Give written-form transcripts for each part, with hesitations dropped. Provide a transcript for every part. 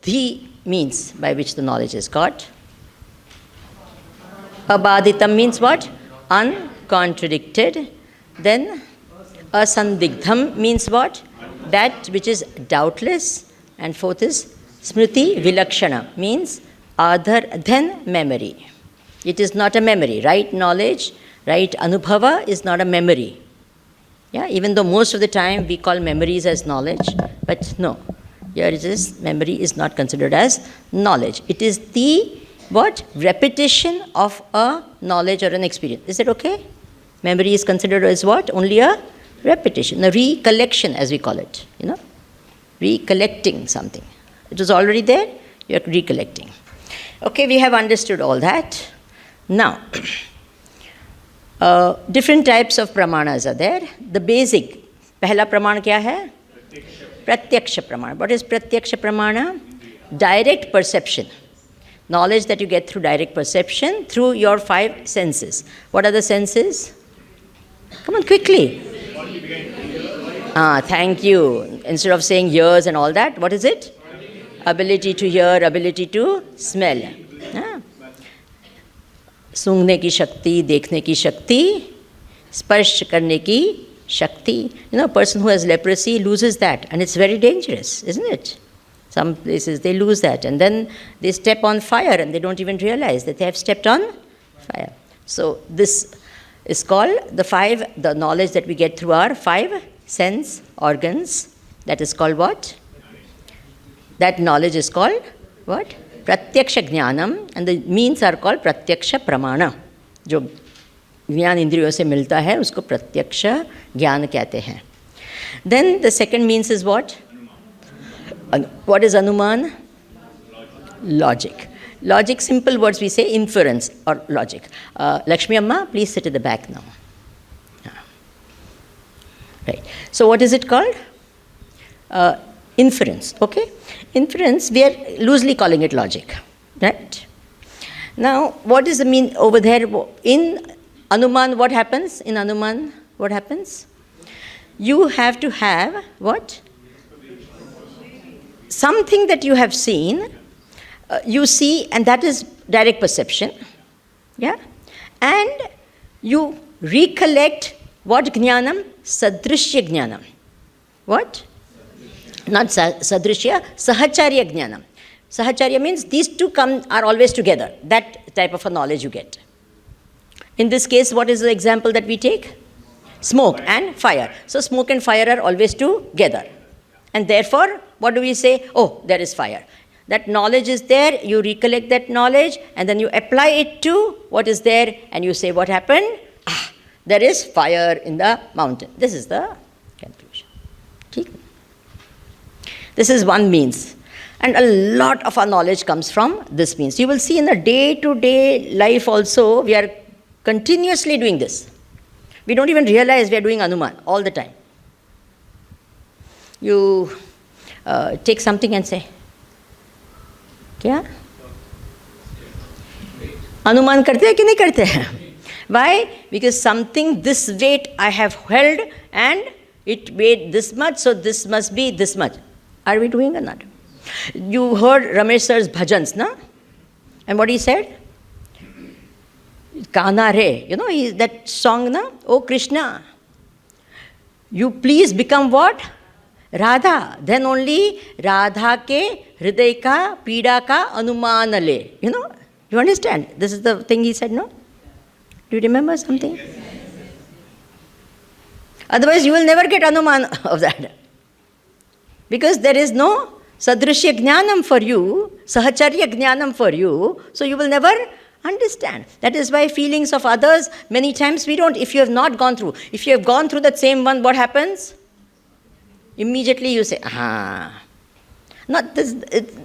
the means by which the knowledge is got. Abaditam means what? Uncontradicted. Then asandigdham means what? That which is doubtless. And fourth is smriti vilakshana, means other than memory. It is not a memory. Right knowledge, right anubhava is not a memory. Yeah, even though most of the time we call memories as knowledge, but no. Here it is, memory is not considered as knowledge. It is the what? Repetition of a knowledge or an experience. Is that okay? Memory is considered as what? Only a repetition, a recollection as we call it. Recollecting something. It was already there, you are recollecting. Okay, we have understood all that. Now, different types of pramanas are there. The basic, pehla praman kya hai? Pratyaksha pramana. What is pratyaksha pramana? Direct perception. Knowledge that you get through direct perception through your 5 senses. What are the senses? Come on, quickly. Thank you. Instead of saying ears and all that, what is it? Ability to hear, ability to smell. सूंघने की शक्ति, देखने की शक्ति, स्पर्श करने की शक्ति. A person who has leprosy loses that, and it's very dangerous, isn't it? Some places they lose that, and then they step on fire and they don't even realize that they have stepped on fire. So this is called the knowledge that we get through our 5 sense organs. That is called what? That knowledge is called what? Pratyaksha jnanam, and the means are called pratyaksha pramana. जो ज्ञान इंद्रियों से मिलता है उसको प्रत्यक्ष ज्ञान कहते हैं. Then the second means is what? What is anuman? Logic. Logic, simple words we say, inference or logic. Lakshmi Amma, please sit at the back now. Right. So what is it called? Inference, okay? Inference, we are loosely calling it logic, right? Now, what is the mean over there? In Anuman, what happens? In Anuman, what happens? You have to have what? Something that you have seen, you see, and that is direct perception, yeah? And you recollect what jnanam? Sadrishya jnanam. What? Not sadrishya, sahacharya jnanam. Sahacharya means these two are always together. That type of a knowledge you get. In this case, what is the example that we take? Smoke and fire. So smoke and fire are always together. And therefore, what do we say? Oh, there is fire. That knowledge is there, you recollect that knowledge, and then you apply it to what is there, and you say, what happened? There is fire in the mountain. This is the conclusion. Okay? This is one means. And a lot of our knowledge comes from this means. You will see in the day-to-day life also, we are continuously doing this. We don't even realize we are doing Anuman all the time. You take something and say, क्या? अनुमान करते हैं कि नहीं करते हैं? Why? Because something this weight I have held and it weighed this much, so this must be this much. Are we doing or not? You heard Ramesh sir's bhajans, na? And what he said? Kana re, that song, na? Oh Krishna, you please become what? Radha. Then only Radha ke hriday ka pida ka anuman le. You understand? This is the thing he said, no? Do you remember something? Otherwise, you will never get anuman of that. Because there is no sadrishya jnanam for you, sahacharya jnanam for you, so you will never understand. That is why feelings of others, many times we don't. If you have not gone through, if you have gone through that same one, what happens? Immediately you say, Not this.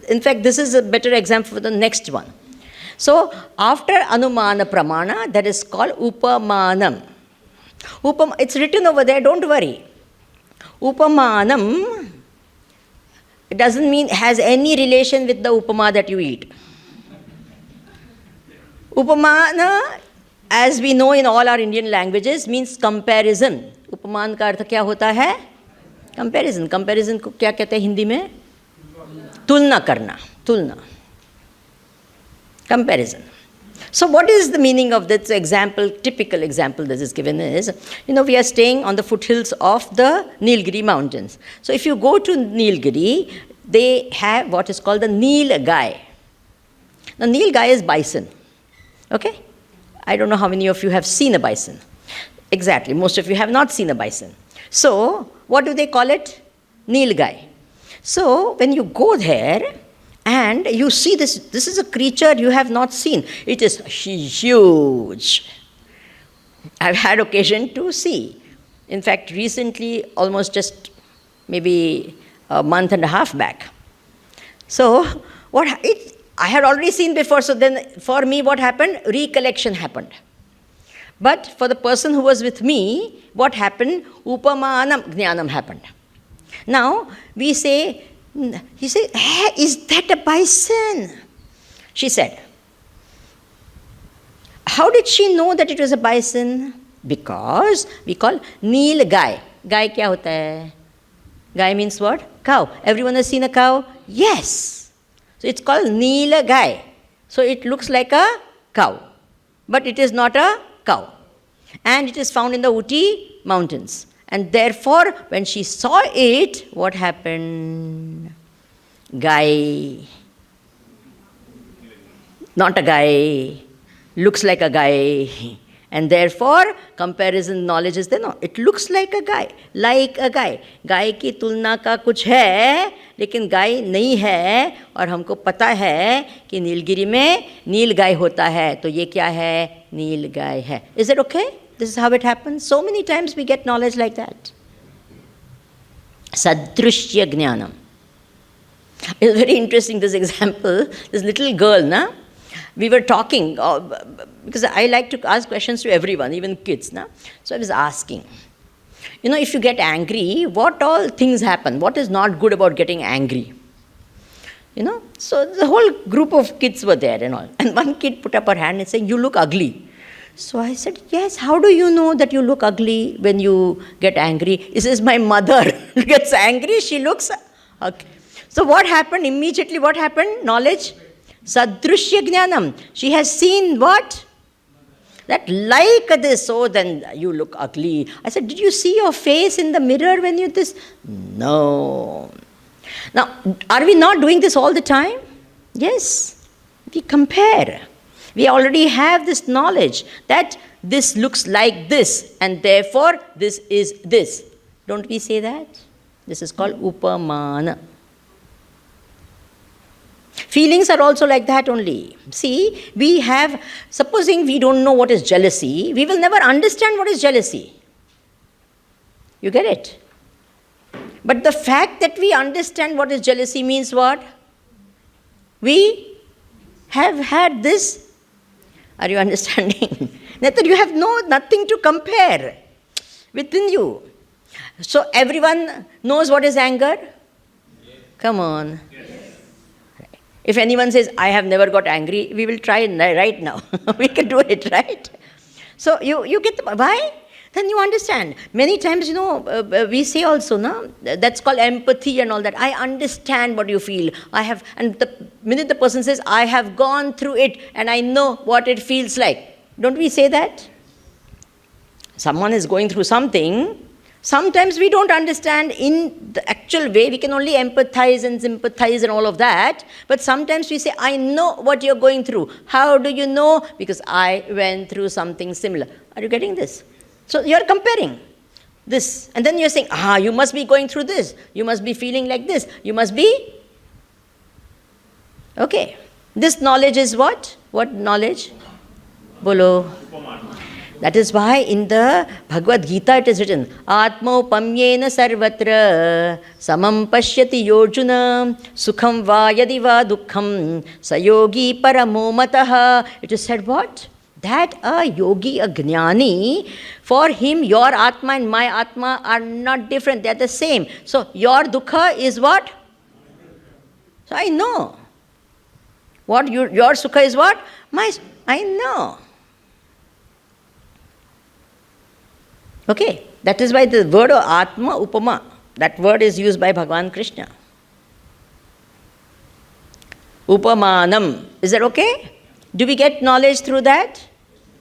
In fact, this is a better example for the next one. So, after Anumana Pramana, that is called Upamanam. It's written over there, don't worry. Upamanam, it doesn't mean has any relation with the upama that you eat. Upamana, as we know in all our Indian languages, means comparison. Upaman का अर्थ क्या होता है? Comparison. Comparison को क्या कहते हैं हिंदी में? Tulna karna. Tulna. Comparison. So what is the meaning of this example, typical example that is given is, we are staying on the foothills of the Nilgiri mountains. So if you go to Nilgiri, they have what is called the Nilgai. Now Nilgai is bison. Okay? I don't know how many of you have seen a bison. Exactly, most of you have not seen a bison. So what do they call it? Nilgai. So when you go there, and you see this is a creature you have not seen. It is huge. I've had occasion to see. In fact, recently, almost just maybe a month and a half back. So, I had already seen before, so then for me what happened? Recollection happened. But for the person who was with me, what happened? Upamanam jnanam happened. Now, he said, hey, is that a bison? She said. How did she know that it was a bison? Because we call Neel Gai. Gai kya hota hai? Gai means what? Cow. Everyone has seen a cow? Yes. So it's called Neel Gai. So it looks like a cow. But it is not a cow. And it is found in the Uti mountains. And therefore, when she saw it, what happened? Guy. Not a guy. Looks like a guy. And therefore, comparison knowledge is there. No, it looks like a guy. Like a guy. गाय की तुलना का कुछ है, लेकिन गाय नहीं है, और हमको पता है कि नीलगिरी में नील गाय होता है, तो ये क्या है? नील गाय है. Is it okay? This is how it happens. So many times we get knowledge like that. Sadrushya Jnanam. It's very interesting, this example. This little girl, na? We were talking, because I like to ask questions to everyone, even kids. Na? So I was asking, if you get angry, what all things happen? What is not good about getting angry? So the whole group of kids were there and all. And one kid put up her hand and said, you look ugly. So I said, yes, how do you know that you look ugly when you get angry? He says, my mother gets angry, she looks okay. So what happened? Immediately what happened? Knowledge. Sadrushya Jnanam. She has seen what? That like this, so then you look ugly. I said, did you see your face in the mirror when you this? No. Now, are we not doing this all the time? Yes. We compare. We already have this knowledge that this looks like this and therefore this is this. Don't we say that? This is called upamana. Feelings are also like that only. See, supposing we don't know what is jealousy, we will never understand what is jealousy. You get it? But the fact that we understand what is jealousy means what? We have had this. Are you understanding? That you have nothing to compare within you. So everyone knows what is anger? Yes. Come on. Yes. If anyone says, I have never got angry, we will try right now. We can do it, right? So you get, why? Then you understand. Many times, we say also, no, that's called empathy and all that. I understand what you feel. And the minute the person says, I have gone through it and I know what it feels like. Don't we say that? Someone is going through something. Sometimes we don't understand in the actual way. We can only empathize and sympathize and all of that. But sometimes we say, I know what you're going through. How do you know? Because I went through something similar. Are you getting this? So you're comparing this. And then you're saying, you must be going through this. You must be feeling like this. You must be. Okay. This knowledge is what? What knowledge? Bolo. That is why in the Bhagavad Gita it is written, Atma upamyena sarvatra samam pashyati yojuna sukham va yadi va dukkham sayogi paramo mataha. It is said what? That a yogi, a jnani, for him your Atma and my Atma are not different, they are the same. So your dukkha is what? So I know. What your sukha is what? I know. Okay, that is why the word of Atma, Upama, that word is used by Bhagavan Krishna. Upamanam. Is that okay? Do we get knowledge through that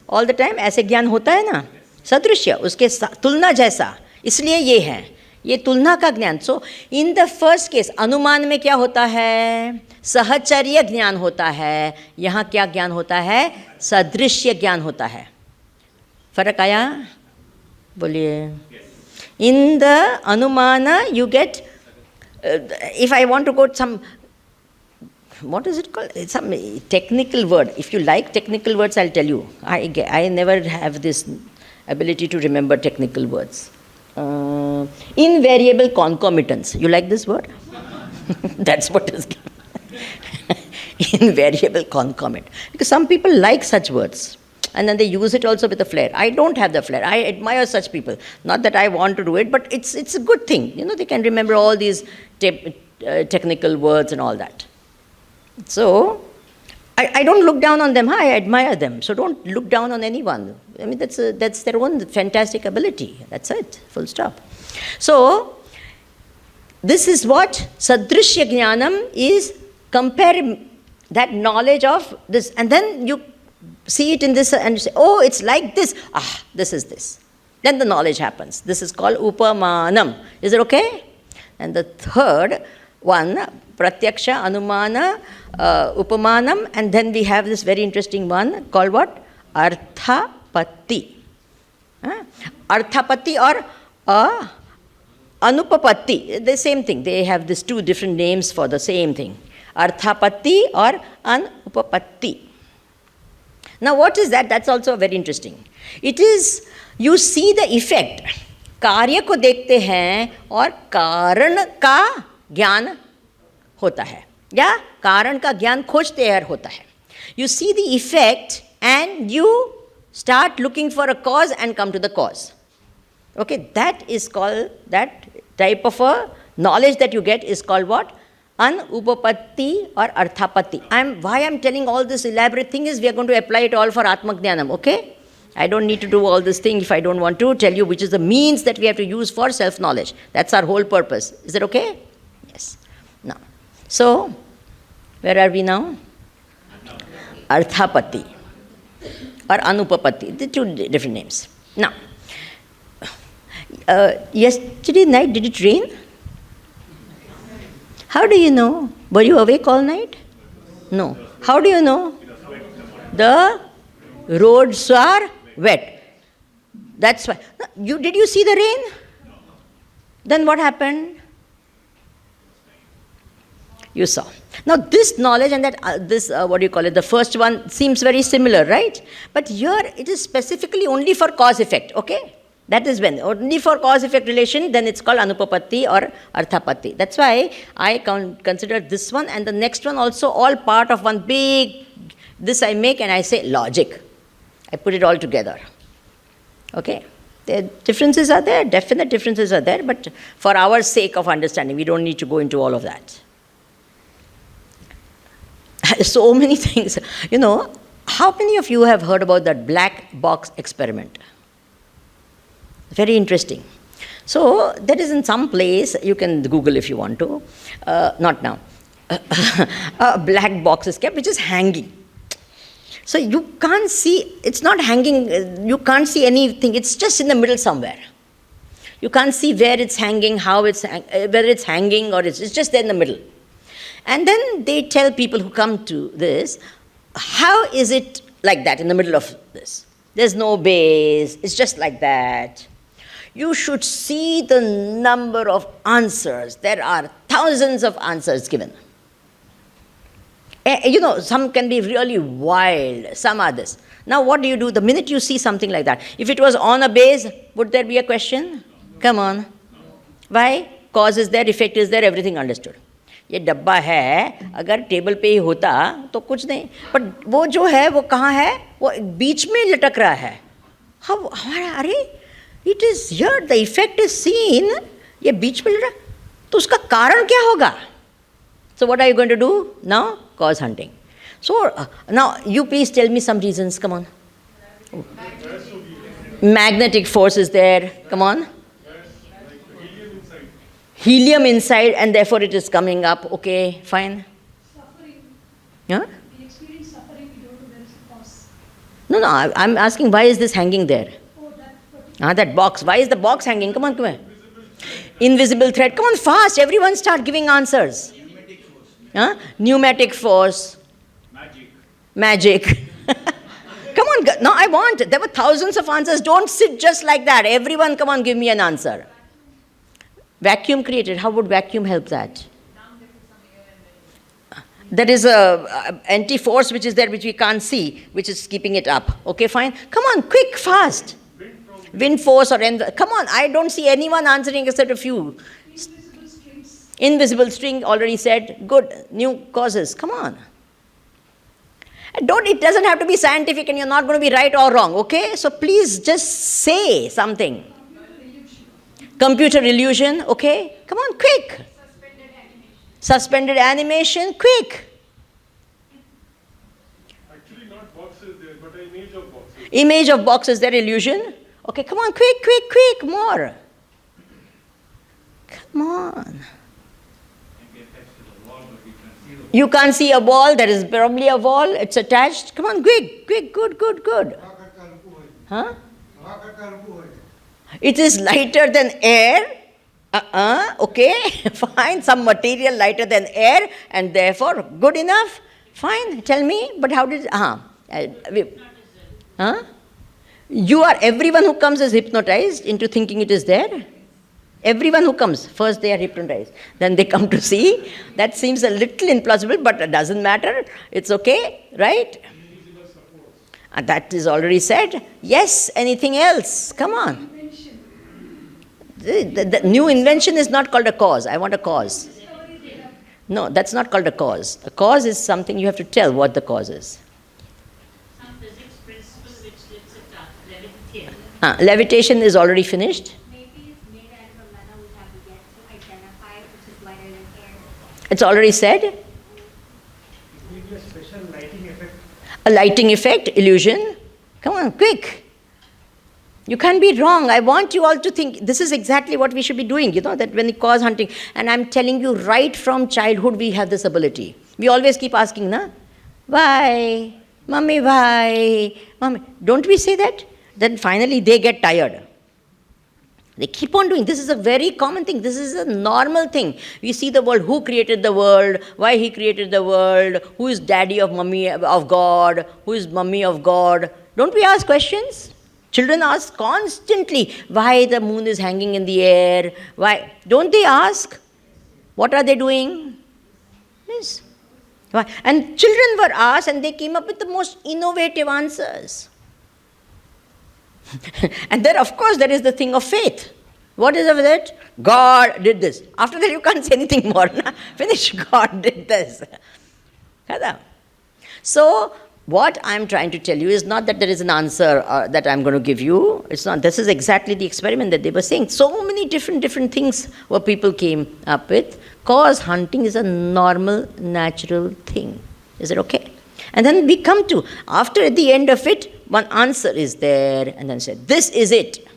all the time? ऐसे ज्ञान होता है ना? सदृश्य, उसके तुलना जैसा, इसलिए ये है, ये तुलना का ज्ञान. सो इन द फर्स्ट केस अनुमान में क्या होता है? सहचर्य ज्ञान होता है. यहाँ क्या ज्ञान होता है? सदृश्य ज्ञान होता है. फर्क आया? बोलिए. इन द अनुमान you get, if I want to quote some, what is it called? It's some technical word. If you like technical words, I'll tell you. I never have this ability to remember technical words. Invariable concomitance. You like this word? That's what is invariable concomitant. Because some people like such words. And then they use it also with a flair. I don't have the flair. I admire such people. Not that I want to do it, but it's a good thing. You know, they can remember all these technical words and all that. So, I don't look down on them. I admire them. So don't look down on anyone. I mean, that's their own fantastic ability. That's it. Full stop. So, this is what Sadrishya Jnanam is. Compare that knowledge of this. And then you see it in this and you say, oh, it's like this. Ah, this is this. Then the knowledge happens. This is called Upamanam. Is it okay? And the third one, Pratyaksha, Anumana, Upamanam, and then we have this very interesting one called what? Arthapatti. Arthapatti or Anupapatti. The same thing. They have these two different names for the same thing. Arthapatti or Anupapatti. Now what is that? That's also very interesting. It is, you see the effect. कार्य को देखते हैं और कारण का ज्ञान होता है, या कारण का ज्ञान खोजते हैं होता है. You see the effect and you start looking for a cause and come to the cause. Okay, that is called, that type of a knowledge that you get is called what? Anupapatti or Arthapatti. Why I'm telling all this elaborate thing is we are going to apply it all for Atmajnanam, okay? I don't need to do all this thing if I don't want to tell you which is the means that we have to use for self-knowledge. That's our whole purpose. Is it okay? Yes. Now, so, where are we now? Arthapatti or Anupapatti, the two different names. Now, yesterday night, did it rain? How do you know? Were you awake all night? No. How do you know? The roads are wet. That's why. Did you see the rain? Then what happened? You saw. Now this knowledge and that what do you call it? The first one seems very similar, right? But here it is specifically only for cause effect. Okay. That is when, only for cause-effect relation, then it's called Anupapatti or Arthapatti. That's why I consider this one and the next one also all part of one big, this I make and I say logic. I put it all together. Okay? The differences are there, definite differences are there, but for our sake of understanding, we don't need to go into all of that. So many things. You know, how many of you have heard about that black box experiment? Very interesting. So, that is in some place, you can Google if you want to, not now. A black box is kept which is hanging. So, you can't see, it's not hanging, you can't see anything, it's just in the middle somewhere. You can't see where it's hanging, how it's, whether it's hanging or it's just there in the middle. And then they tell people who come to this, how is it like that in the middle of this? There's no base, it's just like that. You should see the number of answers. There are thousands of answers given. You know, some can be really wild, some others. Now what do you do the minute you see something like that? If it was on a base, would there be a question? Come on. Why? Cause is there, effect is there, everything understood. ये डब्बा है, अगर table पे ही होता तो कुछ नहीं, पर वो जो है वो कहाँ है? वो बीच में लटक रहा है. हमारा अरे it is here, the effect is seen, ये बीच में लटक, तो उसका कारण क्या होगा? So what are you going to do now? Cause hunting. So now you please tell me some reasons, come on. Magnetic force is there, come on. Helium inside and therefore it is coming up, okay, fine. Yeah? We experience suffering, we don't know there is a cause. No, I'm asking why is this hanging there? Oh, that particular. That box. Why is the box hanging? Come on, come here. Invisible thread. Come on, fast. Everyone start giving answers. Pneumatic force. Pneumatic force. Magic. Come on. No, I want. There were thousands of answers. Don't sit just like that. Everyone, come on, give me an answer. Vacuum created. How would vacuum help that? There is a anti-force which is there, which we can't see, which is keeping it up. Okay, fine. Come on, quick, fast. Wind force or come on, I don't see anyone answering except a few. Invisible strings. Invisible string, already said. Good. New causes. Come on. And it doesn't have to be scientific and you're not going to be right or wrong, okay? So please just say something. Computer illusion, okay? Come on, quick. Suspended animation, quick. Actually, not boxes there, but an image of boxes. Image of boxes, their illusion. Okay, come on, quick, more. Come on. You can't see a wall, there is probably a wall, it's attached. Come on, quick, good. Huh? It is lighter than air. Okay, fine, some material lighter than air and therefore good enough. Fine, tell me, but how did, You are, everyone who comes is hypnotized into thinking it is there. Everyone who comes, first they are hypnotized, then they come to see. That seems a little implausible, but it doesn't matter. It's okay, right? And that is already said. Yes, anything else? Come on. The new invention is not called a cause. I want a cause. No, that's not called a cause. A cause is something you have to tell what the cause is. Some physics principle which lifts it up. Levitation. Levitation is already finished. Maybe it's made out of a metal we have yet to identify, which is lighter than air. It's already said. Maybe a special lighting effect. A lighting effect, illusion. Come on, quick. You can't be wrong. I want you all to think this is exactly what we should be doing, that when we cause hunting. And I'm telling you, right from childhood, we have this ability. We always keep asking, why? Mommy, why? Mommy, don't we say that? Then finally they get tired. They keep on doing. This is a very common thing. This is a normal thing. We see the world. Who created the world? Why he created the world? Who is daddy of mummy of God? Who is mummy of God? Don't we ask questions? Children ask constantly why the moon is hanging in the air. Why? Don't they ask? What are they doing? Yes. Why? And children were asked and they came up with the most innovative answers. And then, of course, there is the thing of faith. What is of that? God did this. After that, you can't say anything more. Finish. God did this. So, what I'm trying to tell you is not that there is an answer that I'm going to give you. It's not. This is exactly the experiment that they were saying. So many different things what people came up with. Cause hunting is a normal, natural thing. Is it okay? And then we come to, after at the end of it, one answer is there, and then said, this is it.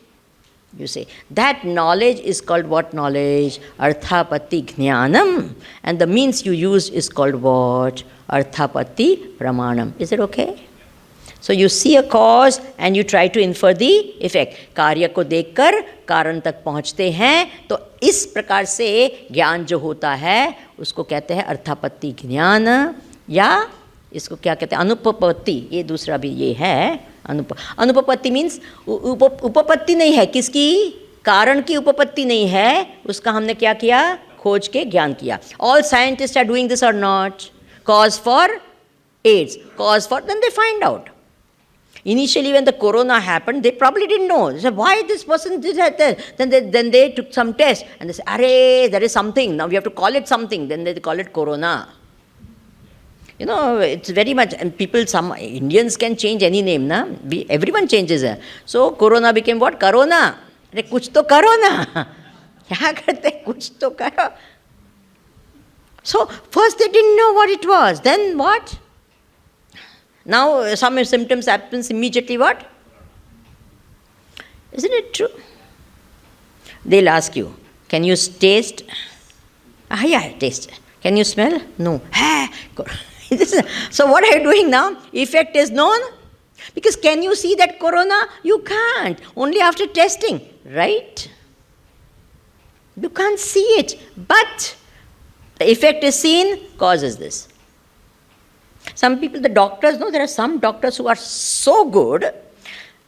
You say, that knowledge is called what knowledge? Arthapatti jnanam. And the means you use is called what? Arthapatti pramanam. Is it okay? So you see a cause and you try to infer the effect. कार्य को देखकर कारण तक पहुँचते हैं, तो इस प्रकार से ज्ञान जो होता है उसको कहते हैं अर्थापत्ति ज्ञान, या इसको क्या कहते हैं अनुपपत्ति. ये दूसरा भी ये है अनुपपत्ति मीन्स उपपत्ति नहीं है, किसकी? कारण की उपपत्ति नहीं है, उसका हमने क्या किया? खोज के ज्ञान किया. All scientists are doing this or not? Cause for AIDS, cause for, then they find out. Initially when the corona happened, they probably didn't know. They said, why this person did that? Then they took some test and they said, array, there is something. Now we have to call it something. Then they call it corona. It's very much, and people, some Indians can change any name, na? Everyone changes. So corona became what? Corona. अरे कुछ तो करो ना. क्या करते? कुछ तो करो. So first they didn't know what it was. Then what? Now some symptoms happens immediately. What? Isn't it true? They'll ask you, can you taste? Yeah, taste. Can you smell? No. So what are you doing now? Effect is known. Because can you see that corona? You can't. Only after testing, right? You can't see it. But the effect is seen, causes this. Some people, the doctors, there are some doctors who are so good.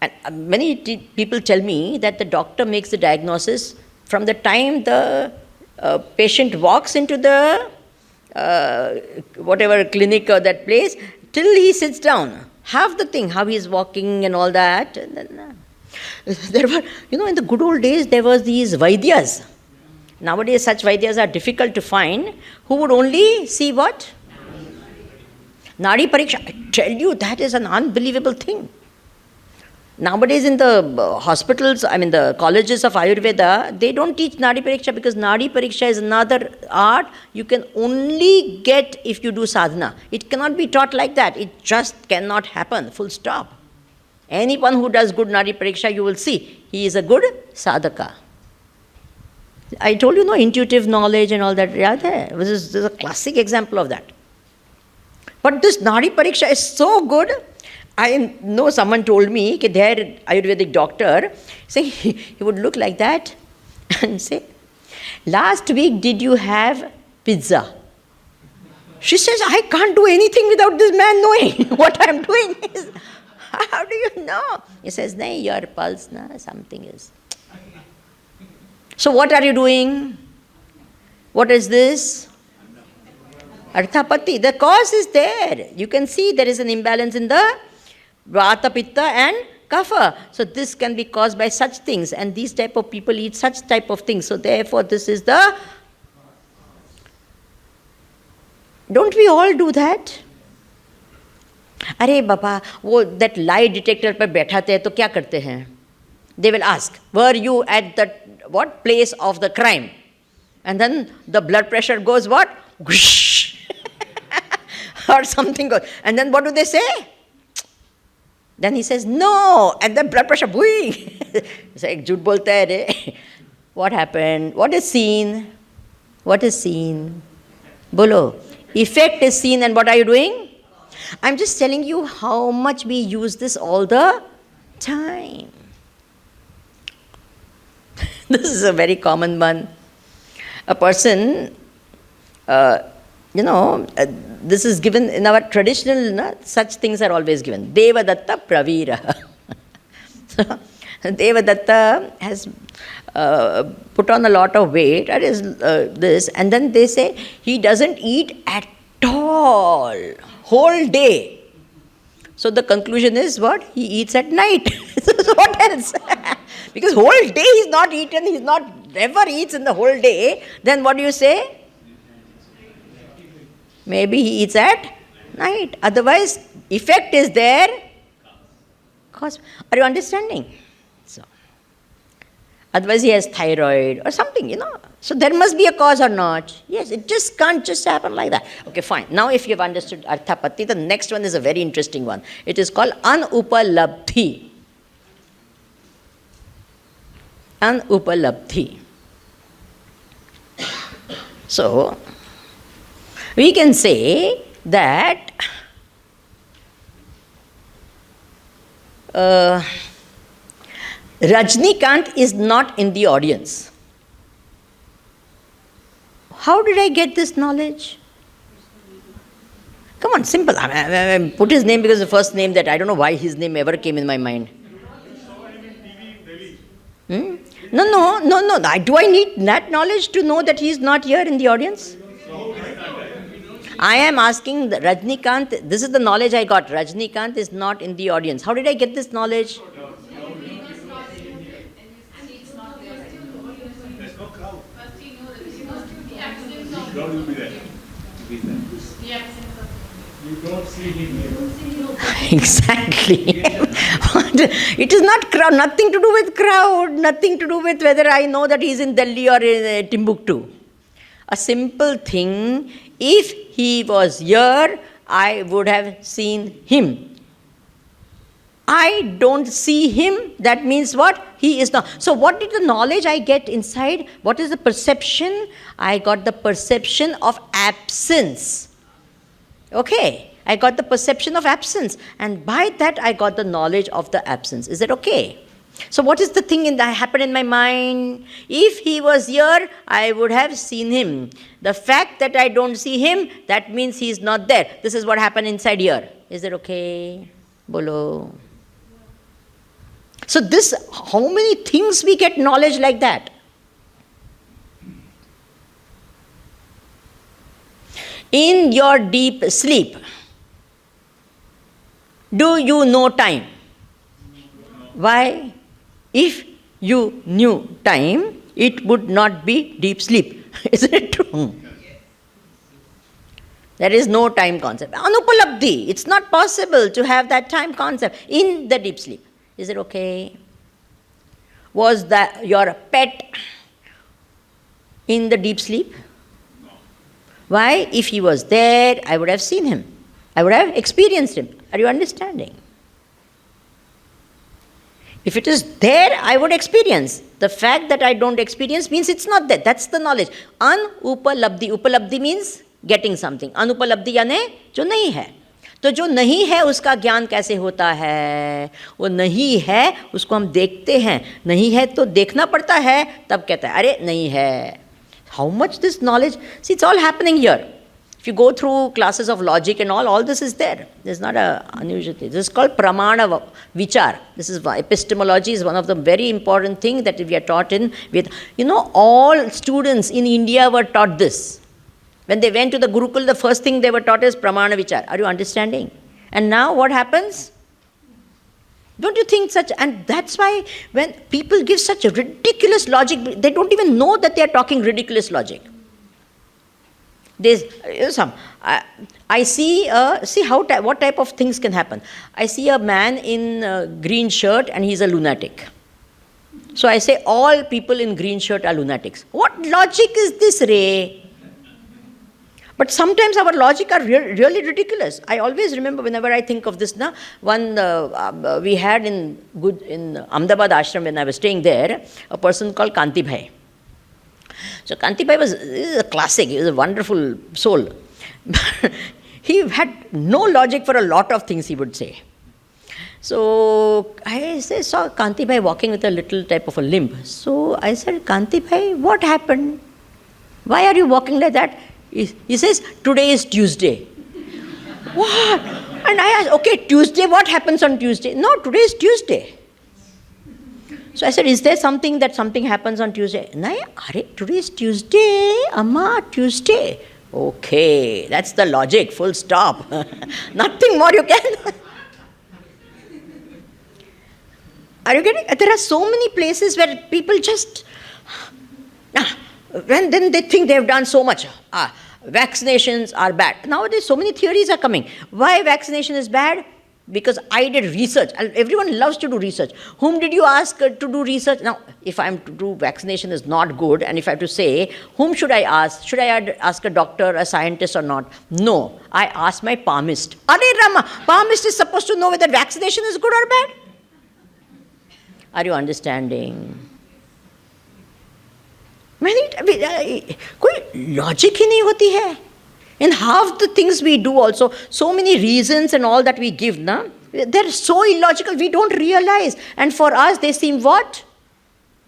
And many people tell me that the doctor makes the diagnosis from the time the patient walks into the whatever clinic or that place till he sits down. Half the thing, how he is walking and all that. And then, there were, in the good old days, there was these Vaidyas. Nowadays, such Vaidyas are difficult to find, who would only see what? Nadi Pariksha. I tell you, that is an unbelievable thing. Nowadays in the hospitals, the colleges of Ayurveda, they don't teach Nadi Pariksha because Nadi Pariksha is another art you can only get if you do sadhana. It cannot be taught like that. It just cannot happen, full stop. Anyone who does good Nadi Pariksha, you will see, he is a good sadhaka. I told you, intuitive knowledge and all that. Yeah, this is a classic example of that. But this Nadi Pariksha is so good. I know someone told me that their Ayurvedic doctor, he would look like that and say, last week did you have pizza? She says, I can't do anything without this man knowing what I'm doing. How do you know? He says, no, your pulse, something is. So what are you doing? What is this? Arthapati. The cause is there. You can see there is an imbalance in the Vata, Pitta and Kapha. So this can be caused by such things, and these type of people eat such type of things. So therefore this is the... Don't we all do that? Arey Baba, that lie detector par baithate hai, to kya karte hain? They will ask, were you at the what place of the crime? And then the blood pressure goes what? Whoosh. Or something goes. And then what do they say? Then he says, no. And the blood pressure, boing. He's like, jhoot bolta hai re. What happened? What is seen? What is seen? Bolo. Effect is seen, and what are you doing? I'm just telling you how much we use this all the time. This is a very common one. A person, this is given in our traditional, such things are always given. Devadatta Pravira. So, Devadatta has put on a lot of weight, that is this, and then they say he doesn't eat at all, whole day. So the conclusion is what? He eats at night. So what else? Because whole day he's not eaten, he's not never eats in the whole day, then what do you say? Maybe he eats at night. Otherwise, effect is there. Cause, are you understanding? So, otherwise he has thyroid or something, So there must be a cause or not. Yes, it just can't just happen like that. Okay, fine. Now if you've understood Arthapatti, the next one is a very interesting one. It is called Anupalabdhi. Anupalabdhi. So, we can say that Rajnikant is not in the audience. How did I get this knowledge? Come on, simple. I put his name because the first name that I don't know why his name ever came in my mind. No. Do I need that knowledge to know that he is not here in the audience? I am asking Rajnikant, this is the knowledge I got. Rajnikant is not in the audience. How did I get this knowledge? God will be there. You don't see him here. Exactly. It is not crowd, nothing to do with crowd, nothing to do with whether I know that he is in Delhi or in Timbuktu. A simple thing, if he was here, I would have seen him. I don't see him, that means what? He is not. So what is the knowledge I get inside? What is the perception? I got the perception of absence. Okay, I got the perception of absence, and by that I got the knowledge of the absence. Is that okay? So what is the thing that happened in my mind? If he was here, I would have seen him. The fact that I don't see him, that means he is not there. This is what happened inside here. Is that okay? Bolo. So this, how many things we get knowledge like that? In your deep sleep, do you know time? Why? If you knew time, it would not be deep sleep. Isn't it true? There is no time concept. Anupalabdhi. It's not possible to have that time concept in the deep sleep. Is it okay? Was that your pet in the deep sleep? Why? If he was there, I would have seen him. I would have experienced him. Are you understanding? If it is there, I would experience. The fact that I don't experience means it's not there. That's the knowledge. Anupalabdhi. Upalabdhi means getting something. Anupalabdhi यानी जो नहीं है. तो जो नहीं है उसका ज्ञान कैसे होता है? वो नहीं है उसको हम देखते हैं. नहीं है तो देखना पड़ता है, तब कहता है अरे नहीं है. How much this knowledge? See, it's all happening here. If you go through classes of logic and all this is there. There's not an unusual thing. This is called pramana vichar. This is epistemology is one of the very important things that we are taught in. With, all students in India were taught this. When they went to the Gurukul, the first thing they were taught is pramana vichar. Are you understanding? And now what happens? Don't you think such, and that's why when people give such a ridiculous logic, they don't even know that they are talking ridiculous logic. I see, what type of things can happen. I see a man in a green shirt and he's a lunatic. So I say all people in green shirt are lunatics. What logic is this, Ray? But sometimes our logic are really ridiculous. I always remember whenever I think of this, we had in Ahmedabad ashram when I was staying there, a person called Kanti Bhai. So Kanti Bhai was a classic, he was a wonderful soul. He had no logic for a lot of things he would say. So I saw Kanti Bhai walking with a little type of a limp. So I said, Kanti Bhai, what happened? Why are you walking like that? He says, today is Tuesday. What? And I asked, okay, Tuesday, what happens on Tuesday? No, today is Tuesday. So I said, is there something happens on Tuesday? Nahi, today is Tuesday, Amma, Tuesday. Okay, that's the logic, full stop. Nothing more you can. Are you getting? There are so many places where people just, and then they think they have done so much. Vaccinations are bad. Nowadays, so many theories are coming. Why vaccination is bad? Because I did research. Everyone loves to do research. Whom did you ask to do research? Now, if I'm to do vaccination is not good, and if I have to say, whom should I ask? Should I ask a doctor, a scientist or not? No, I asked my palmist. Are Rama, palmist is supposed to know whether vaccination is good or bad. Are you understanding? कोई logic ही नहीं होती है. In half the things we do also, so many reasons and all that we give, they're so illogical, we don't realize. And for us, they seem what?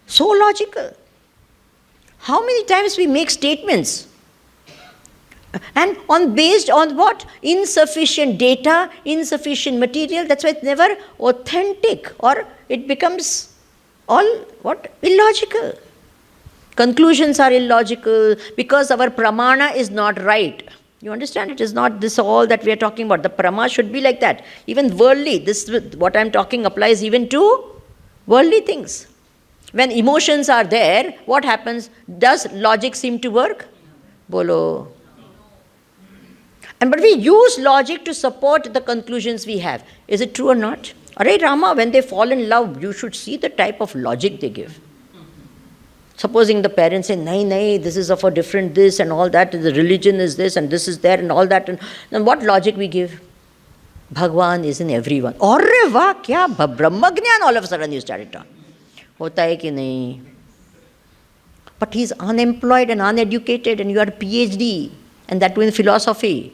So logical. How many times we make statements? And based on what? Insufficient data, insufficient material, that's why it's never authentic, or it becomes all what? Illogical. Conclusions are illogical because our pramana is not right. You understand? It is not this all that we are talking about. The prama should be like that. Even worldly, this what I am talking applies even to worldly things. When emotions are there, what happens? Does logic seem to work? Bolo. But we use logic to support the conclusions we have. Is it true or not? Arey Rama, when they fall in love, you should see the type of logic they give. Supposing the parents say, nahi, this is of a different this and all that, the religion is this and this is there and all that. And then what logic we give? Bhagwan is in everyone. Arre wah, kya Brahma Gyan all of a sudden you started talking. Hota hai ki nahi? But he's unemployed and uneducated and you are a PhD and that too in philosophy.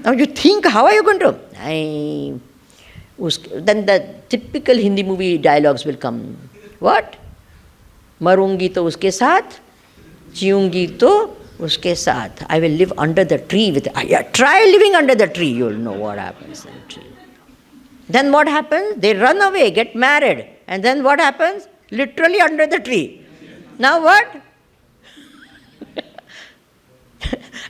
Now you think, how are you going to? Then the typical Hindi movie dialogues will come. What? Marungi to uske saath, jiungi to uske saath. I will live under the tree with. Try living under the tree, you'll know what happens in the tree. Then what happens? They run away, get married. And then what happens? Literally under the tree. Now what?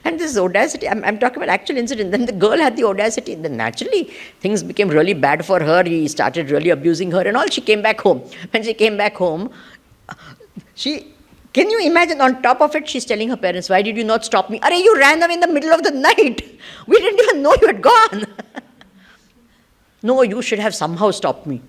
And this audacity, I'm talking about actual incident. Then the girl had the audacity. Then naturally, things became really bad for her. He started really abusing her and all. She came back home. When she came back home, can you imagine, on top of it, she's telling her parents, why did you not stop me? Arey, you ran away in the middle of the night. We didn't even know you had gone. No, you should have somehow stopped me.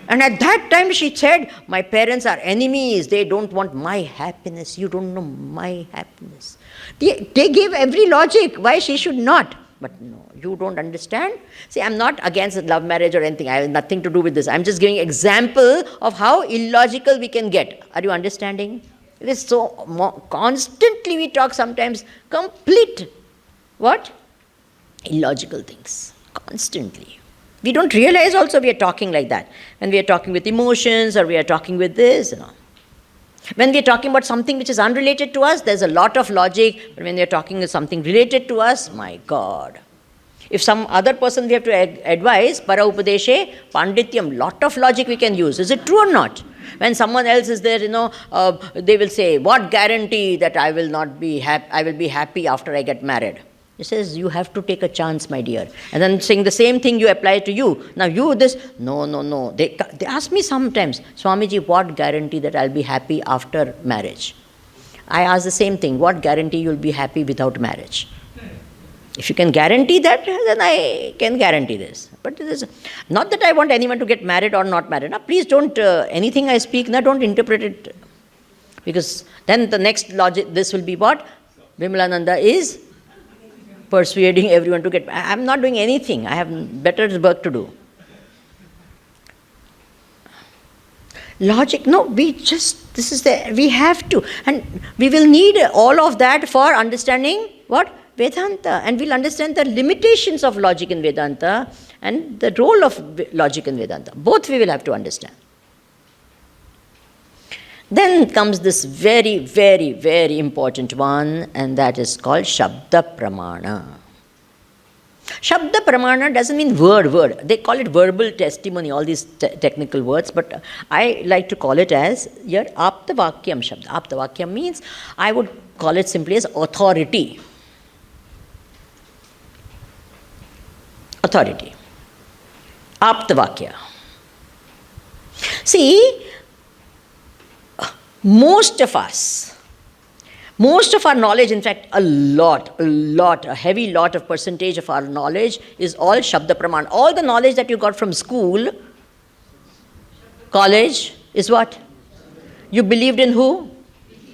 And at that time she said, my parents are enemies. They don't want my happiness. You don't know my happiness. They gave every logic why she should not. But no, you don't understand. See, I'm not against love marriage or anything. I have nothing to do with this. I'm just giving example of how illogical we can get. Are you understanding? It is so, constantly we talk sometimes complete, what? Illogical things. Constantly. We don't realize also we are talking like that. When we are talking with emotions or we are talking with this, When we are talking about something which is unrelated to us, there's a lot of logic. But when we are talking with something related to us, my God. If some other person we have to advise, para upadeshe, pandityam, lot of logic we can use. Is it true or not? When someone else is there, they will say, what guarantee that I will be happy after I get married? He says, you have to take a chance, my dear. And then saying the same thing you apply to you. Now you this, no. They ask me sometimes, Swamiji, what guarantee that I'll be happy after marriage? I ask the same thing, what guarantee you'll be happy without marriage? If you can guarantee that, then I can guarantee this. But it is not that I want anyone to get married or not married. Now, please don't, anything I speak, don't interpret it. Because then the next logic, this will be what? Vimalananda is persuading everyone to get married. I'm not doing anything. I have better work to do. Logic, no, we have to. And we will need all of that for understanding what? Vedanta. And we'll understand the limitations of logic in Vedanta and the role of logic in Vedanta. Both we will have to understand. Then comes this very, very, very important one, and that is called Shabda Pramana. Shabda Pramana doesn't mean word. They call it verbal testimony, all these technical words, but I like to call it as your Aptavakyam Shabda. Aptavakyam means, I would call it simply as authority. Authority. Aptavakya. See, most of our knowledge, in fact, a heavy lot of percentage of our knowledge is all Shabda Praman. All the knowledge that you got from school, college, is what? You believed in who?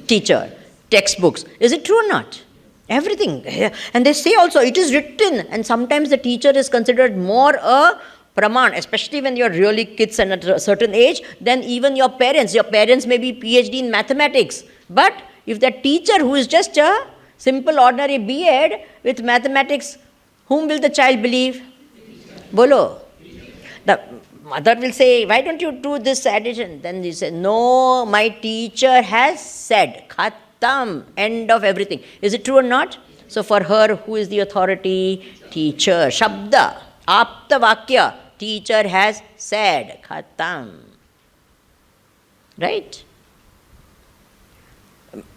Teacher. Textbooks. Is it true or not? Everything. And they say also, it is written, and sometimes the teacher is considered more a Praman, especially when you're really kids and at a certain age, than even your parents. Your parents may be PhD in mathematics. But if that teacher who is just a simple ordinary B.Ed with mathematics, whom will the child believe? Bolo. The mother will say, why don't you do this addition? Then you say, no, my teacher has said, khatam, end of everything. Is it true or not? So for her, who is the authority? Teacher. Shabda. Apta Vakya. Teacher has said. Khatam. Right?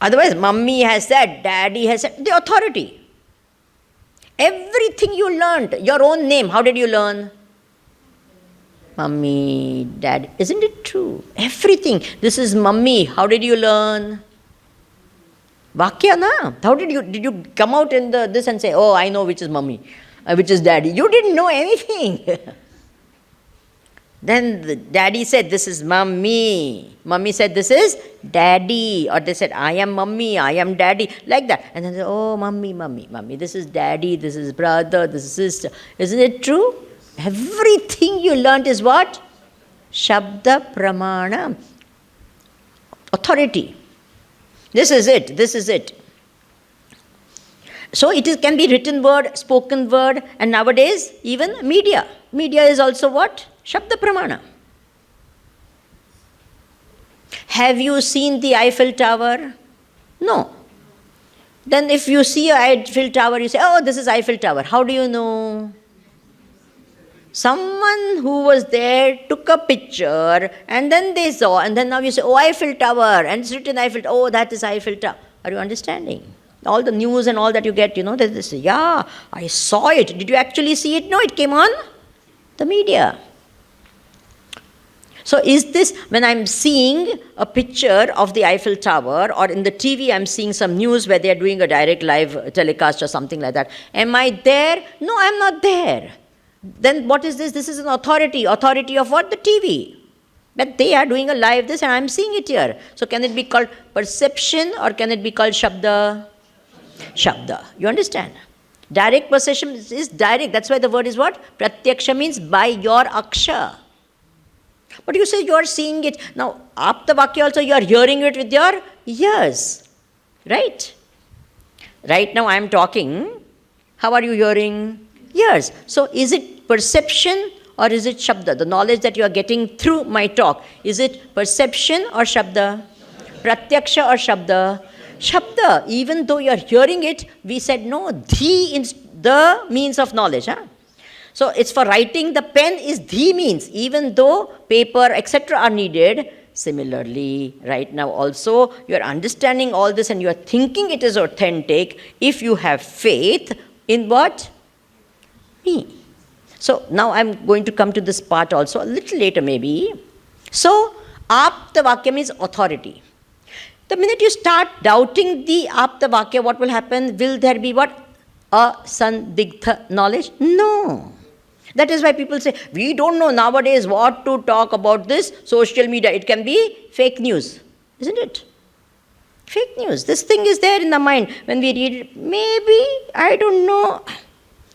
Otherwise, mummy has said, daddy has said. The authority. Everything you learned, your own name, how did you learn? Mummy, dad. Isn't it true? Everything. This is mummy. How did you learn? Vakya, na? How did you come out in this and say, oh, I know which is mummy, which is daddy? You didn't know anything. Then the daddy said, this is mummy. Mummy said, this is daddy. Or they said, I am mummy, I am daddy. Like that. And then they said, oh, mummy. This is daddy, this is brother, this is sister. Isn't it true? Everything you learnt is what? Shabda Pramana. Authority. This is it. So it can be written word, spoken word, and nowadays even media. Media is also what? Shabda Pramana. Have you seen the Eiffel Tower? No. Then if you see a Eiffel Tower, you say, oh, this is Eiffel Tower. How do you know? Someone who was there took a picture and then they saw, and then now you say, oh, Eiffel Tower, and it's written Eiffel Tower. Oh, that is Eiffel Tower. Are you understanding? All the news and all that you get, they say, yeah, I saw it. Did you actually see it? No, it came on the media. So is this, when I'm seeing a picture of the Eiffel Tower, or in the TV I'm seeing some news where they're doing a direct live telecast or something like that, am I there? No, I'm not there. Then what is this? This is an authority. Authority of what? The TV. But they are doing a live this and I'm seeing it here. So can it be called perception or can it be called Shabda? Shabda. You understand? Direct perception is direct. That's why the word is what? Pratyaksha means by your aksha. But you say you are seeing it. Now, Apta Vakya also you are hearing it with your ears. Right? Right now I am talking. How are you hearing? Ears. So is it perception or is it Shabda? The knowledge that you are getting through my talk. Is it perception or Shabda? Pratyaksha or Shabda? Shabda. Even though you are hearing it, we said no, the means of knowledge. Huh? So it's for writing, the pen is the means, even though paper, etc. are needed. Similarly, right now also, you are understanding all this and you are thinking it is authentic if you have faith in what? Me. So now I'm going to come to this part also, a little later maybe. So, Apta Vakya means authority. The minute you start doubting the Apta Vakya, what will happen? Will there be what? Asandigdha knowledge? No. That is why people say, we don't know nowadays what to talk about this social media. It can be fake news, isn't it? Fake news. This thing is there in the mind. When we read it, maybe, I don't know.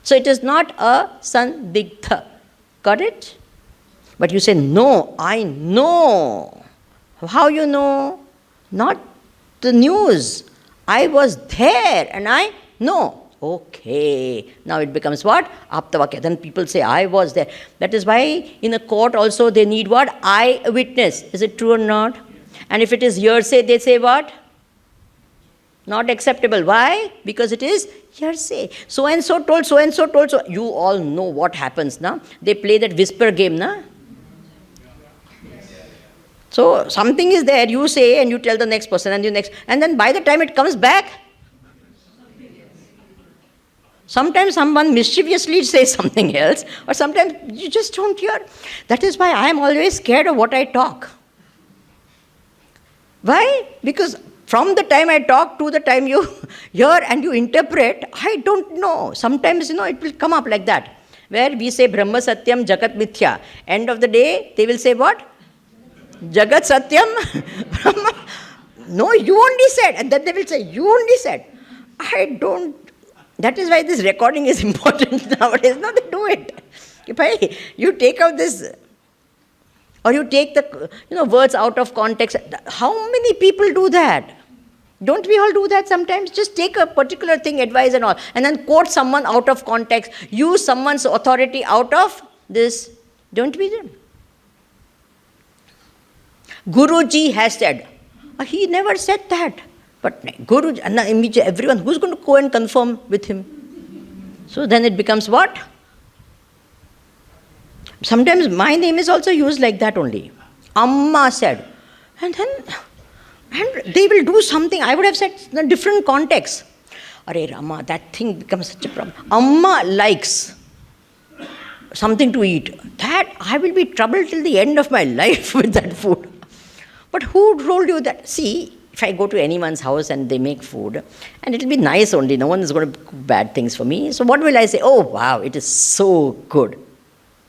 So it is not a sandigdha. Got it? But you say, no, I know. How you know? Not the news. I was there and I know. Okay. Now it becomes what? Aptavakya. Then people say, I was there. That is why in a court also they need what? Eyewitness. Is it true or not? And if it is hearsay, they say what? Not acceptable. Why? Because it is hearsay. So and so told, so and so told. So you all know what happens now. They play that whisper game, na? So something is there, you say and you tell the next person and the next. And then by the time it comes back, sometimes someone mischievously says something else, or sometimes you just don't hear. That is why I am always scared of what I talk. Why? Because from the time I talk to the time you hear and you interpret, I don't know. Sometimes, it will come up like that. Where we say Brahma Satyam Jagat Mithya. End of the day, they will say what? Jagat Satyam Brahma. No, you only said. And then they will say, you only said. I don't. That is why this recording is important nowadays. No, they do it. If you take out this, or you take the words out of context. How many people do that? Don't we all do that sometimes? Just take a particular thing, advice and all, and then quote someone out of context, use someone's authority out of this. Don't we do? Guruji has said. He never said that. But Guruji, everyone, who's going to go and confirm with him? So then it becomes what? Sometimes my name is also used like that only. Amma said. And they will do something. I would have said in a different context. Arey Rama, that thing becomes such a problem. Amma likes something to eat. That I will be troubled till the end of my life with that food. But who told you that? See, if I go to anyone's house and they make food, and it will be nice only, no one is going to cook bad things for me. So what will I say? Oh, wow, it is so good.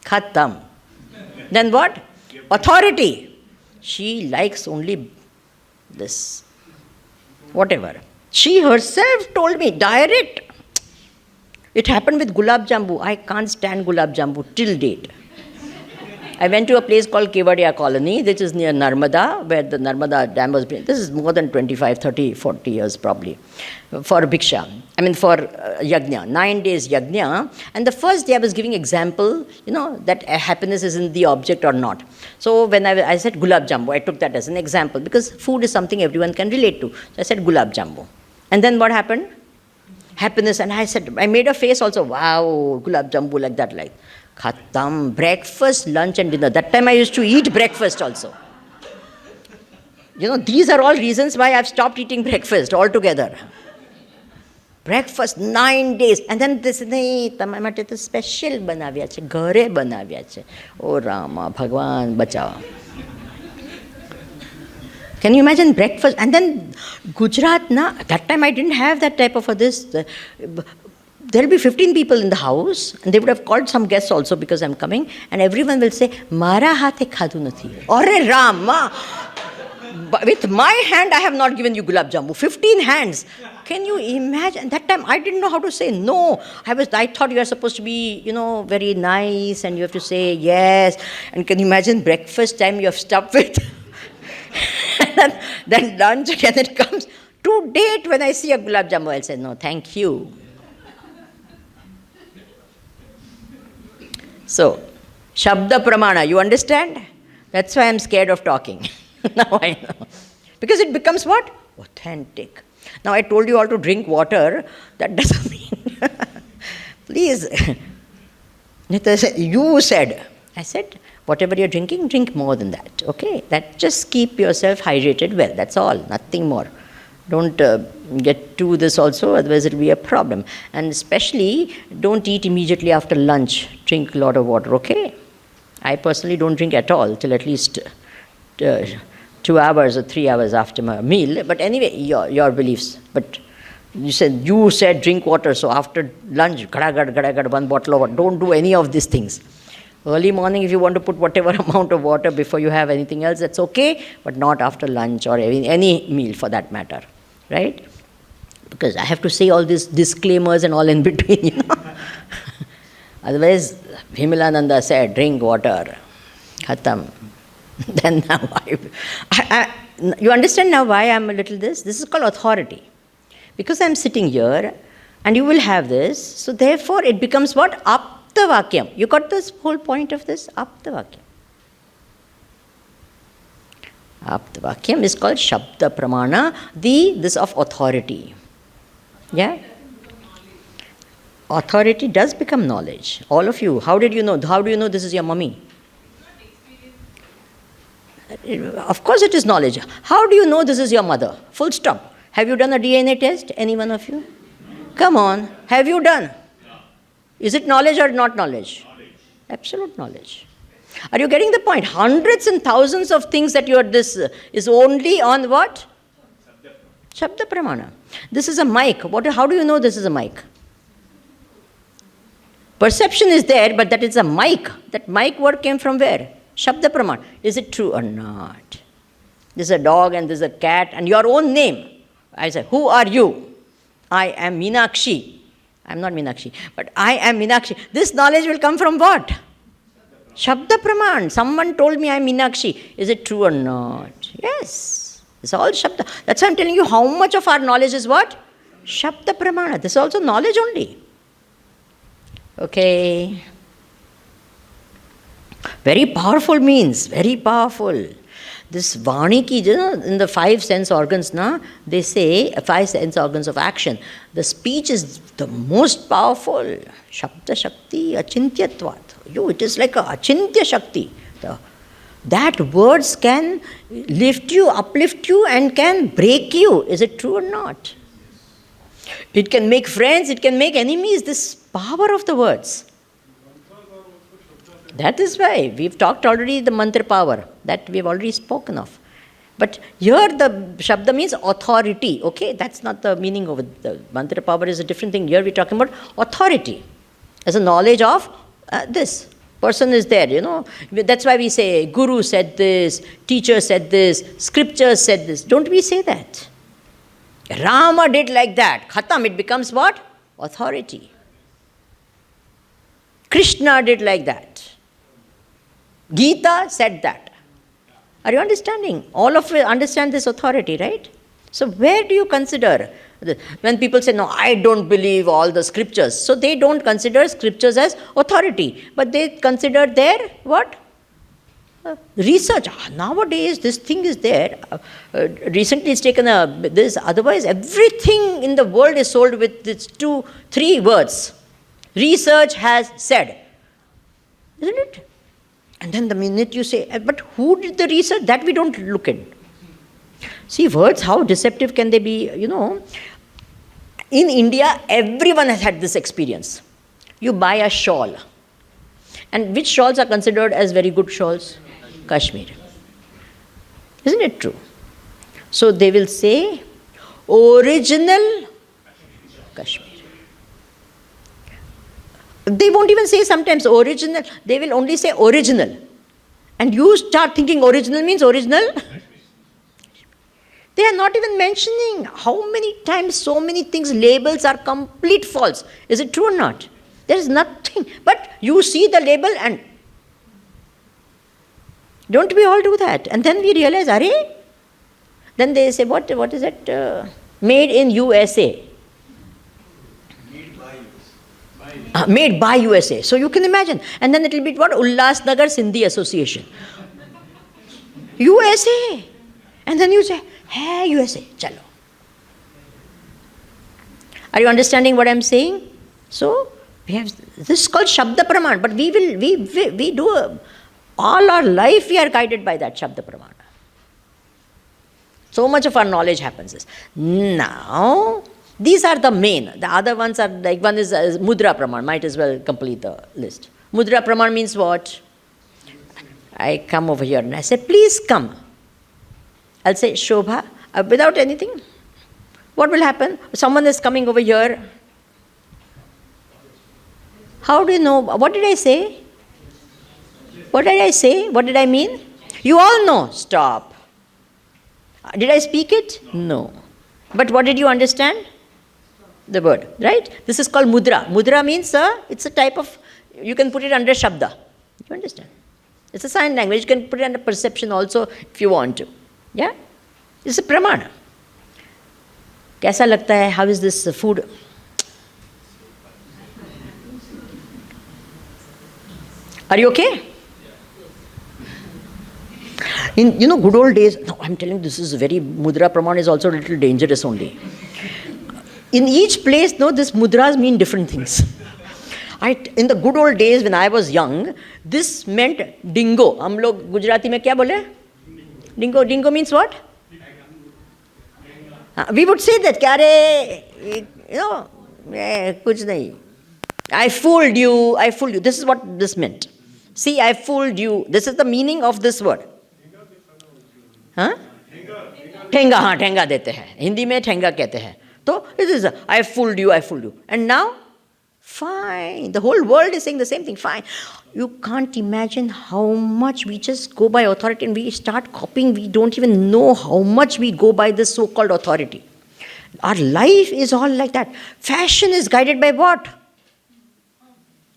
Khatam. Then what? Authority. She likes only this. Whatever. She herself told me, direct. It happened with gulab jambu. I can't stand gulab jambu till date. I went to a place called Kevadia Colony, which is near Narmada, where the Narmada Dam was built. This is more than 25, 30, 40 years probably, for Bhiksha. For Yajna, 9 days Yajna. And the first day I was giving example, that happiness is in the object or not. So when I said Gulab Jambu, I took that as an example because food is something everyone can relate to. So I said Gulab Jambu. And then what happened? Happiness. And I made a face also, wow, Gulab Jambu like that, like. Khatam, breakfast, lunch and dinner. That time I used to eat breakfast also. These are all reasons why I've stopped eating breakfast altogether. Breakfast, 9 days. And then this, તમારે તો special બનાવ્યા છે, ઘરે બનાવ્યા છે. Oh Rama, Bhagwan, bachao. Can you imagine breakfast? And then Gujarat, that time I didn't have that type of this. There will be 15 people in the house, and they would have called some guests also because I'm coming, and everyone will say, Mara hathe khadu nathi. Ore Rama, with my hand I have not given you gulab jambu. 15 hands. Can you imagine? That time I didn't know how to say no. I thought you are supposed to be, very nice, and you have to say yes. And can you imagine breakfast time you have stopped with? And then lunch again it comes. To date, when I see a gulab jambu, I'll say, no, thank you. So, Shabda Pramana, you understand? That's why I'm scared of talking. Now I know. Because it becomes what? Authentic. Now I told you all to drink water. That doesn't mean. Please. You said. I said, whatever you're drinking, drink more than that. Okay? That just keep yourself hydrated well. That's all. Nothing more. Don't get to this also, otherwise it will be a problem. And especially, don't eat immediately after lunch. Drink a lot of water, okay? I personally don't drink at all till at least 2 hours or 3 hours after my meal. But anyway, your beliefs. But you said drink water, so after lunch, gada, 1 bottle of water. Don't do any of these things. Early morning, if you want to put whatever amount of water before you have anything else, that's okay, but not after lunch or any meal for that matter, right? Because I have to say all these disclaimers and all in between, Otherwise, Vimalananda said, drink water, khatam. Then now you understand now why I'm a little this? This is called authority. Because I'm sitting here, and you will have this, so therefore it becomes what? Aptavakyam. You got this whole point of this? Aptavakyam. Aptavakyam is called Shabda Pramana, this of authority. Yeah? Authority does become knowledge. All of you, how did you know? How do you know this is your mummy? Of course it is knowledge. How do you know this is your mother? Full stop. Have you done a DNA test? Any one of you? Come on. Have you done? Is it knowledge or not knowledge? Absolute knowledge. Are you getting the point? Hundreds and thousands of things that you are this is only on what? Shabda Pramana. This is a mic. How do you know this is a mic? Perception is there, but that is a mic. That mic word came from where? Shabda Pramana. Is it true or not? There's a dog and there's a cat and your own name. I say, who are you? I am Meenakshi. I'm not Meenakshi, but I am Meenakshi. This knowledge will come from what? Shabda Praman. Someone told me I'm Meenakshi. Is it true or not? Yes. It's all Shabda. That's why I'm telling you how much of our knowledge is what? Shabda Pramana. This is also knowledge only. Okay. Very powerful means, very powerful. This Vani ki, in the 5 sense organs, they say 5 sense organs of action. The speech is the most powerful. Shabda Shakti Achintyatvat. It is like a Achintya Shakti. That words can lift you, uplift you, and can break you. Is it true or not? It can make friends, it can make enemies. This power of the words. That is why we've talked already the mantra power that we've already spoken of. But here the Shabda means authority. Okay, that's not the meaning of it. The mantra power is a different thing. Here we're talking about authority as a knowledge of this. Person is there, That's why we say Guru said this, teacher said this, scripture said this. Don't we say that? Rama did like that. Khatam, it becomes what? Authority. Krishna did like that. Gita said that. Are you understanding? All of you understand this authority, right? So where do you consider? When people say, no, I don't believe all the scriptures. So they don't consider scriptures as authority. But they consider their what? Research. Nowadays, this thing is there. Recently, it's taken this. Otherwise, everything in the world is sold with these 2-3 words. Research has said. Isn't it? And then the minute you say, but who did the research? That we don't look at. See, words, how deceptive can they be? In India, everyone has had this experience. You buy a shawl. And which shawls are considered as very good shawls? Kashmir. Isn't it true? So they will say, original Kashmir. They won't even say sometimes original. They will only say original. And you start thinking original means original. They are not even mentioning how many times so many things, labels are complete false. Is it true or not? There is nothing. But you see the label and don't we all do that? And then we realize, arey? Then they say, what is it? Made in USA. Made by USA. So you can imagine. And then it will be what? Ullasnagar Sindhi Association. USA. And then you say, hey, USA, chalo. Are you understanding what I'm saying? So, we have, this is called Shabda Praman, but we do, all our life we are guided by that Shabda Praman. So much of our knowledge happens this. Now, these are the main. The other ones are, like one is Mudra Praman, might as well complete the list. Mudra Praman means what? I come over here and I say, please come. I'll say, Shobha, without anything. What will happen? Someone is coming over here. How do you know? What did I say? What did I say? What did I mean? You all know. Stop. Did I speak it? No. But what did you understand? The word, right? This is called mudra. Mudra means it's a type of, you can put it under shabda. You understand? It's a sign language. You can put it under perception also if you want to. Yeah? It's a pramana. कैसा लगता है? How is this food? Are you okay? In good old days, no, I'm telling you, this is very, mudra praman is also a little dangerous only. In each place, no, this mudras mean different things. In the good old days when I was young, this meant dingo. हम लोग गुजराती में क्या बोले? Dingo. Dingo means what? We would say that, kuch nahi. I fooled you. This is what this meant. See, I fooled you. This is the meaning of this word. Huh? ठेंगा, ठेंगा देते हैं. हिंदी में ठेंगा कहते हैं. So, it is I fooled you. And now, fine. The whole world is saying the same thing. Fine. You can't imagine how much we just go by authority and we start copying. We don't even know how much we go by this so-called authority. Our life is all like that. Fashion is guided by what?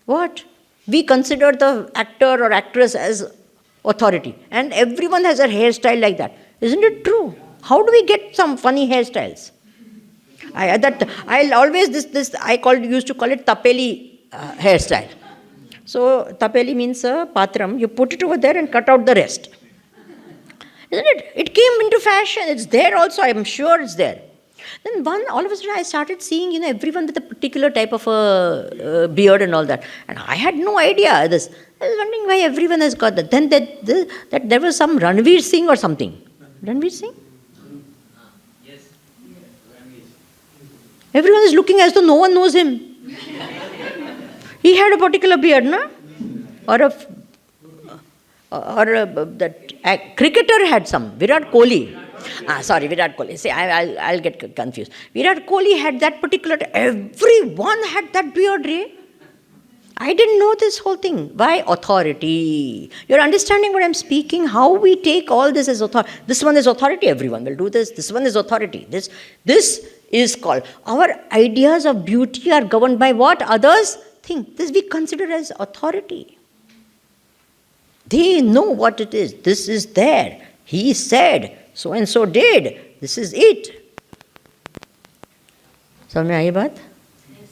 What? We consider the actor or actress as authority. And everyone has a hairstyle like that. Isn't it true? How do we get some funny hairstyles? I used to call it tapeli hairstyle. So tapeli means patram. You put it over there and cut out the rest. Isn't it? It came into fashion. It's there also. I'm sure it's there. Then all of a sudden I started seeing, everyone with a particular type of a beard and all that. And I had no idea this. I was wondering why everyone has got that. Then that there was some Ranveer Singh or something. Ranveer Singh? Everyone is looking as though no one knows him. He had a particular beard, no? That cricketer had some. Virat Kohli. Virat Kohli. See, I'll get confused. Virat Kohli had that particular. Everyone had that beard, Ray. I didn't know this whole thing. Why? Authority. You're understanding what I'm speaking? How we take all this as authority. This one is authority. Everyone will do this. This one is authority. This is called. Our ideas of beauty are governed by what others think. This we consider as authority. They know what it is. This is there. He said, so and so did. This is it. समझ में आई बात?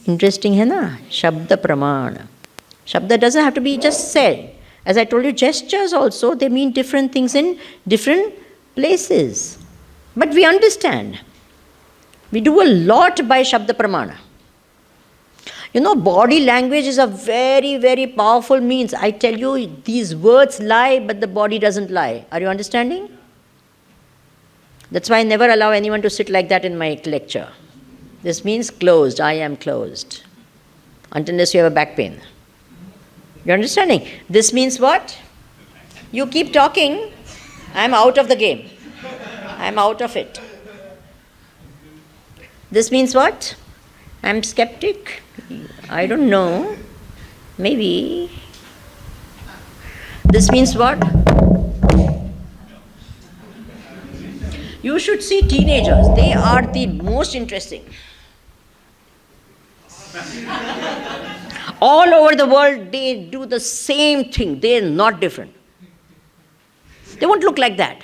Interesting है ना? शब्द प्रमाण. Shabda doesn't have to be just said. As I told you, gestures also, they mean different things in different places. But we understand. We do a lot by Shabda Pramana. You know, body language is a very, very powerful means. I tell you, these words lie, but the body doesn't lie. Are you understanding? That's why I never allow anyone to sit like that in my lecture. This means closed. I am closed. Unless you have a back pain. You're understanding? This means what? You keep talking, I'm out of the game. I'm out of it. This means what? I'm skeptic. I don't know. Maybe. This means what? You should see teenagers. They are the most interesting. All over the world, they do the same thing. They are not different. They won't look like that.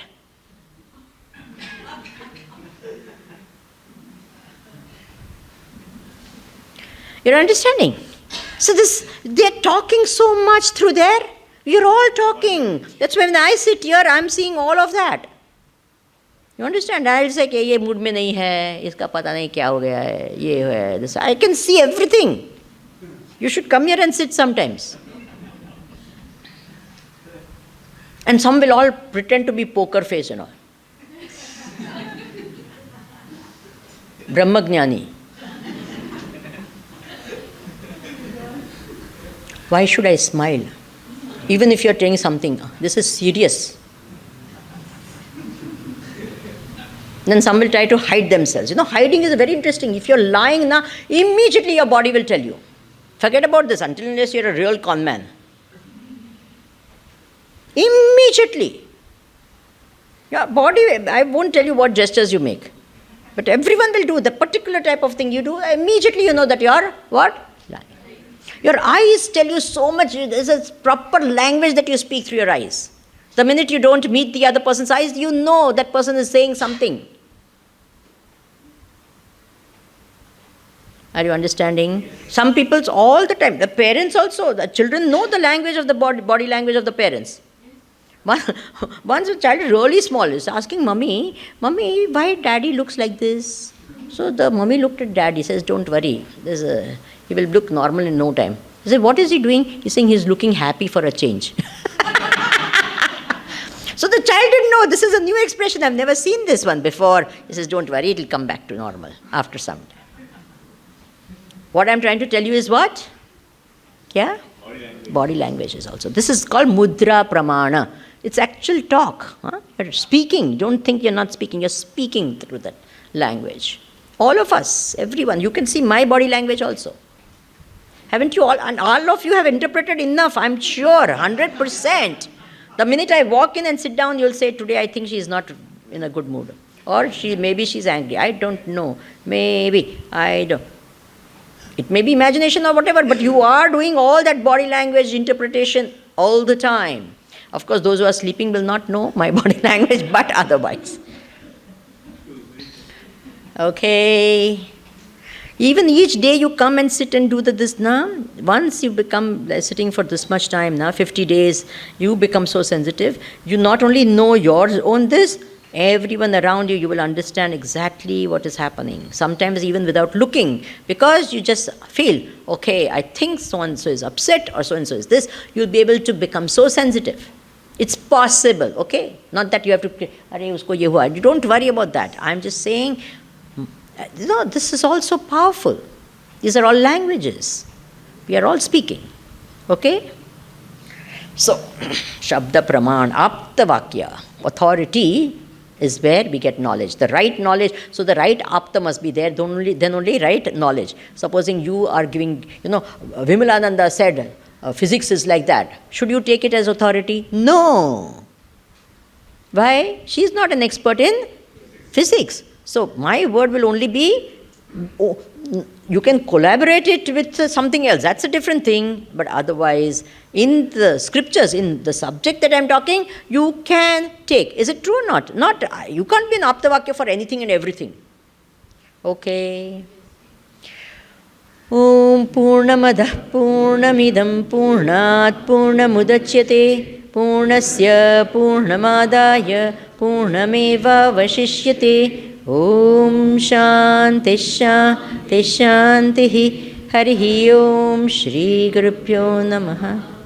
You're understanding? So they're talking so much through there. You're all talking. That's why when I sit here, I'm seeing all of that. You understand? I'll say, कि ये mood में नहीं है, इसका पता नहीं क्या हो गया है, ये है, this. I can see everything. You should come here and sit sometimes. And some will all pretend to be poker face and all. Brahmagnani. Why should I smile? Even if you're telling something, this is serious. Then some will try to hide themselves. You know, hiding is very interesting. If you're lying now, immediately your body will tell you. Forget about this until unless you're a real con man. Immediately. Your body, I won't tell you what gestures you make. But everyone will do the particular type of thing you do. Immediately you know that you're what? Lying. Your eyes tell you so much. There's a proper language that you speak through your eyes. The minute you don't meet the other person's eyes, you know that person is saying something. Are you understanding? Some people all the time, the parents also, the children know the language of the body language of the parents. Once a child is really small is asking, Mummy, why daddy looks like this? So the mummy looked at daddy, says, don't worry, he will look normal in no time. He said, what is he doing? He's saying he's looking happy for a change. So the child didn't know, this is a new expression, I've never seen this one before. He says, don't worry, it'll come back to normal after some time. What I'm trying to tell you is what? Yeah? Body language is also. This is called mudra pramana. It's actual talk. Huh? You're speaking. Don't think you're not speaking. You're speaking through that language. All of us, everyone. You can see my body language also. Haven't you all? And all of you have interpreted enough, I'm sure, 100%. The minute I walk in and sit down, you'll say, today I think she's not in a good mood. Or maybe she's angry. I don't know. Maybe. I don't. It may be imagination or whatever, but you are doing all that body language interpretation all the time. Of course, those who are sleeping will not know my body language, but otherwise. Okay. Even each day you come and sit and do this now. Once you become sitting for this much time now, 50 days, you become so sensitive. You not only know your own this, everyone around you, you will understand exactly what is happening. Sometimes even without looking, because you just feel, okay, I think so-and-so is upset or so-and-so is this, you'll be able to become so sensitive. It's possible, okay? Not that you have to, usko ye hua. You don't worry about that. I'm just saying, this is also powerful. These are all languages. We are all speaking, okay? So, Shabda Praman, Apta Vakya, authority is where we get knowledge. The right knowledge, so the right apta must be there, then only right knowledge. Supposing you are giving, Vimalananda said, physics is like that. Should you take it as authority? No. Why? She is not an expert in physics. So my word will only be Oh, you can collaborate it with something else. That's a different thing. But otherwise, in the scriptures, in the subject that I'm talking, you can take. Is it true or not? Not. You can't be an Aptavakya for anything and everything. Okay. Om Purnamadah Purnamidam Purnat Purnamudachyate Purnasya Purnamadaya Purnameva Vashishyate. Om Shanti Shanti Shanti Harihi Om Shri Gurubhyo Namaha.